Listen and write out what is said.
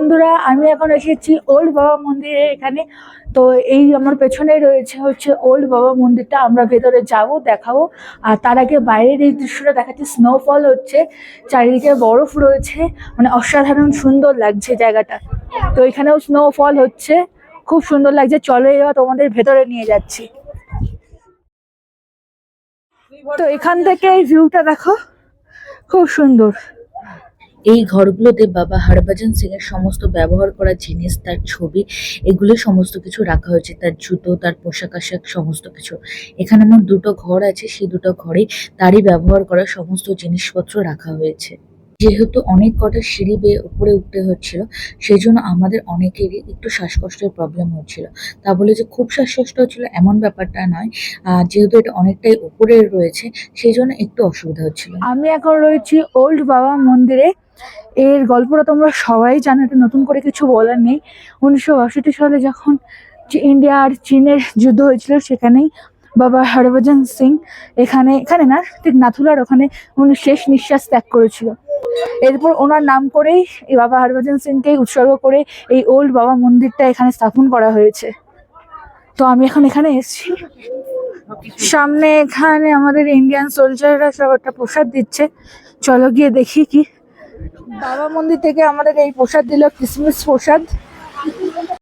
বন্ধুরা, আমি এখন এসেছি ওল্ড বাবা মন্দিরে এখানে। তো এই আমার পেছনে রয়েছে হচ্ছে ওল্ড বাবা মন্দিরটা। আমরা ভেতরে যাব, দেখাবো। আর তার আগে বাইরের এই দৃশ্যটা দেখাচ্ছি। স্নোফল হচ্ছে, চারিদিকে বরফ রয়েছে, মানে অসাধারণ সুন্দর লাগছে জায়গাটা। তো এখানেও স্নোফল হচ্ছে, খুব সুন্দর লাগছে। চলো এবার তোমাদের ভেতরে নিয়ে যাচ্ছি। তো এখান থেকে এই ভিউটা দেখো, খুব সুন্দর। এই ঘরগুলোতে বাবা হরভজন সিং এর সমস্ত ব্যবহার করা জিনিস, তার ছবি, এগুলো সমস্ত কিছু রাখা হয়েছে। তার জুতো, তার পোশাক আশাক সমস্ত কিছু। এখানে আমার দুটো ঘর আছে, সেই দুটো ঘরে তারই ব্যবহার করা সমস্ত জিনিসপত্র রাখা হয়েছে। যেহেতু অনেক কটা সিঁড়ি বেয়ে উপরে উঠতে হচ্ছিল, সেই জন্য আমাদের অনেকেরই একটু শ্বাসকষ্টের প্রবলেম হচ্ছিল। তা বলে যে খুব শ্বাসকষ্ট হচ্ছিল এমন ব্যাপারটা নয়। যেহেতু এটা অনেকটাই উপরে রয়েছে, সেই জন্য একটু অসুবিধা হচ্ছিল। আমি এখন রয়েছি ওল্ড বাবা মন্দিরে। এর গল্পটা তোমরা সবাই জানো, এটা নতুন করে কিছু বলার নেই। 1962 সালে যখন ইন্ডিয়া আর চীনের যুদ্ধ হয়েছিল, সেখানেই বাবা হরভজন সিং এখানে এখানে না, ঠিক নাথুলার ওখানে উনি শেষ নিঃশ্বাস ত্যাগ করেছিল। এরপর ওনার নাম করেই এই বাবা হরভজন সিংকে উৎসর্গ করে এই ওল্ড বাবা মন্দিরটা এখানে স্থাপন করা হয়েছে। তো আমি এখন এখানে এসেছি। সামনে এখানে আমাদের ইন্ডিয়ান সোলজাররা সব একটা প্রসাদ দিচ্ছে। চলো গিয়ে দেখি কি। বাবা মন্দির থেকে আমাদের এই প্রসাদ দিল, কিসমিস প্রসাদ।